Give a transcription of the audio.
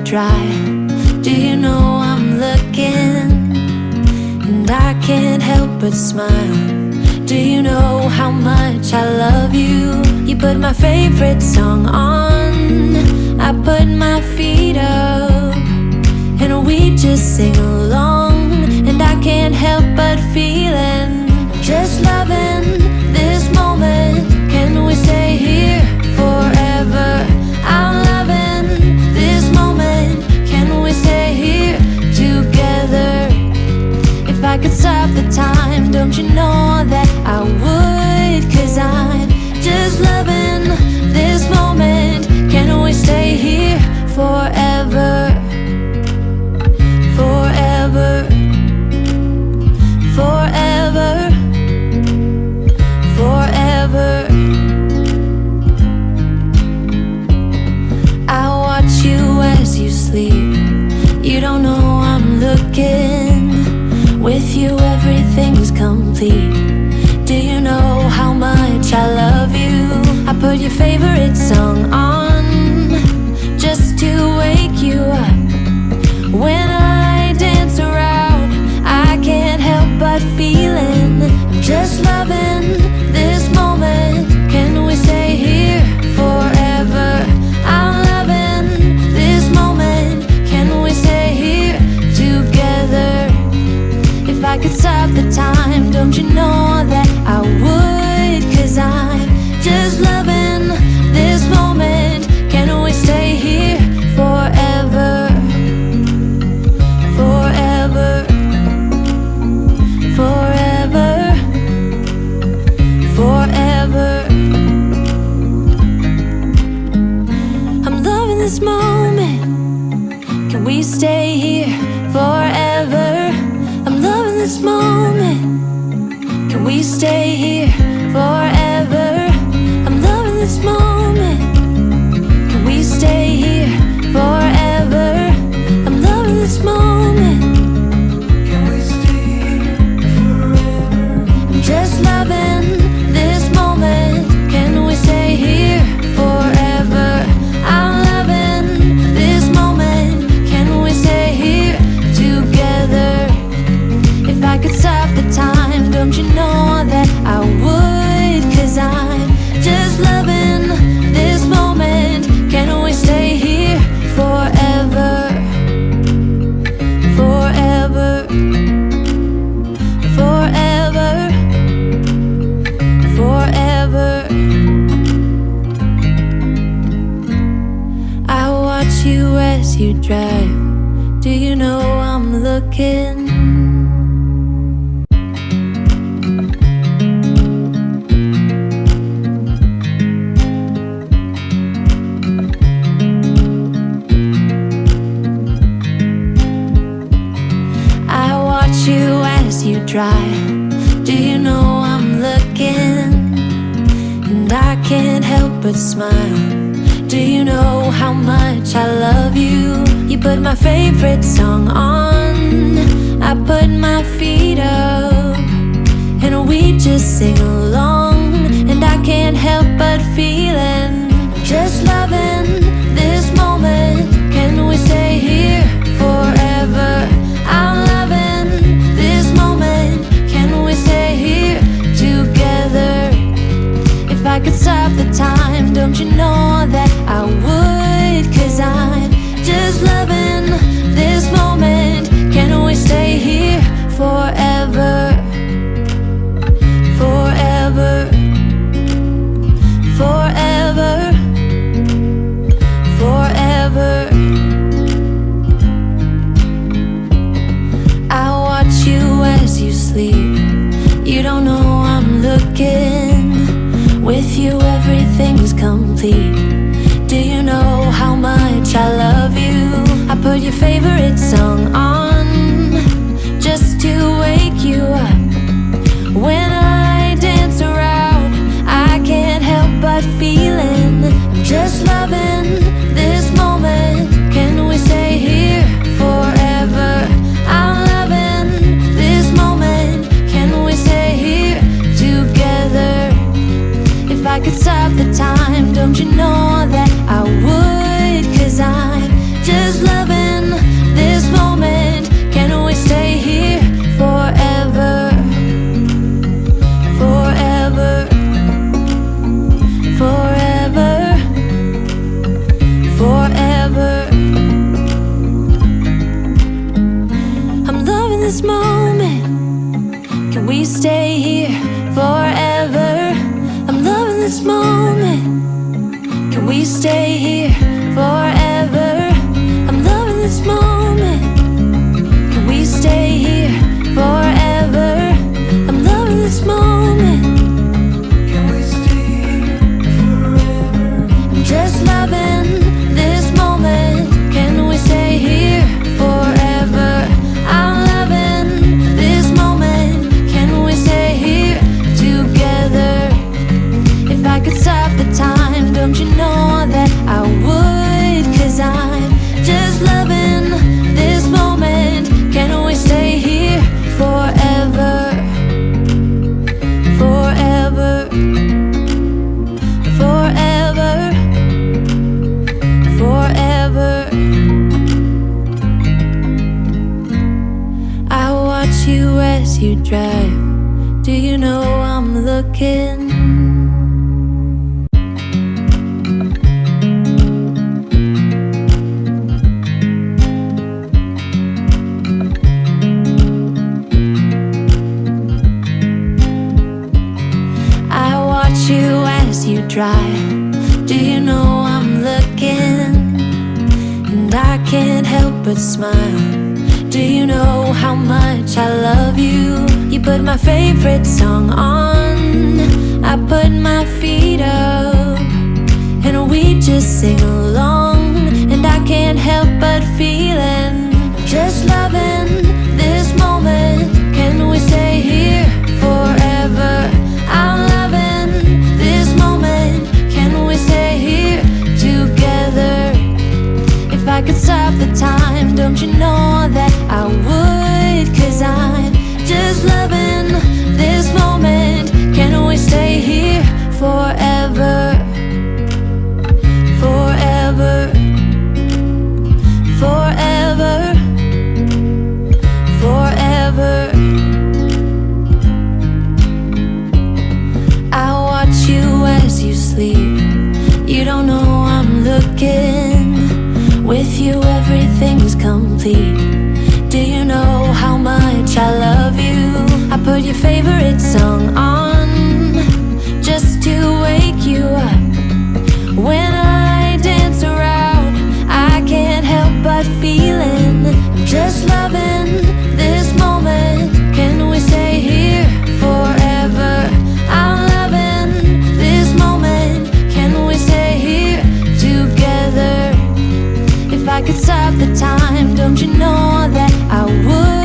dry. Do you know I'm looking? And I can't help but smile. Do you know how much I love you? You put my favorite song on, I put my feet up, and we just sing along. And I can't help but feeling, just loving this moment. Can we stay here forever? I'm loving this moment. Can we stay here together? If I could stop the time, don't you know that I would? 'Cause I'm just loving this moment. Can we stay here forever? Forever, forever, forever. I watch you as you sleep. You don't know I'm looking. With you everything's complete. Do you know how much I love you? I put your favorite song on, just to wake you up. When I dance around, I can't help but feeling, I'm just loving this moment. Can we stay here forever? I'm loving this moment. Can we stay here together? If I could stop the time, don't you know that I would? 'Cause I'm just loving this moment. Can we stay here forever? Forever, forever, forever. I'm loving this moment. Can we stay here forever? I'm loving this moment. Can we stay here forever? I'm loving this moment. Can we stay here forever? I'm loving this moment. Can we stay here forever? I'm just loving this moment. Can we stay here forever? I'm loving this moment. Can we stay here together? If I could stop the time, don't you know that I would? 'Cause I'm just loving this moment. Can we stay here forever? Forever, forever, forever. I watch you as you drive. Do you know I'm looking? You as you drive. Do you know I'm looking? And I can't help but smile. Do you know how much I love you? You put my favorite song on, I put my feet up, and we just sing along. And I can't help but feeling, just loving this moment. Can we stay here forever? I'm loving this moment. Can we stay here together? If I could stop the time, don't you know that I would? 'Cause I'm just loving this moment. Can we stay here forever? Forever, forever, forever. I watch you as you sleep. You don't know I'm looking. With you everything's complete. Do you know how much I love you? I put your favorite song on, just to wake you up. When I dance around, I can't help but feeling, I'm just loving this moment. Can we stay here forever? I'm loving this moment. Can we stay here together? If I could stop the time, don't you know that I would? 'Cause I'm just loving this moment. Can we stay here forever? Forever, forever, forever. I'm loving this moment. Can we stay here forever? I'm loving this moment. Can we stay here forever? I'm loving this moment. Can we stay here forever? I'm loving this moment. Can we stay here forever? I'm just loving this moment. Can we stay here forever? I'm loving this moment. Can we stay here together? If I could stop the time, don't you know that I would? 'Cause I'm just loving this moment. Can we stay here forever? Forever, forever, forever. I watch you as you drive. Do you know I'm looking? You as you drive. Do you know I'm looking? And I can't help but smile. Do you know how much I love you? You put my favorite song on, I put my feet up, and we just sing along. And I can't help but feeling, just loving this moment. Can we stay here forever? I'm loving this moment. Can we stay here together? If I could stop the time, don't you know that I would? 'Cause I'm just loving this moment. Can we stay here forever? Forever, forever, forever. I watch you as you sleep. You don't know I'm looking. With you everything's complete. Do you know how much I love you? I put your favorite song on just to wake you up. When I dance around, I can't help but feeling, just loving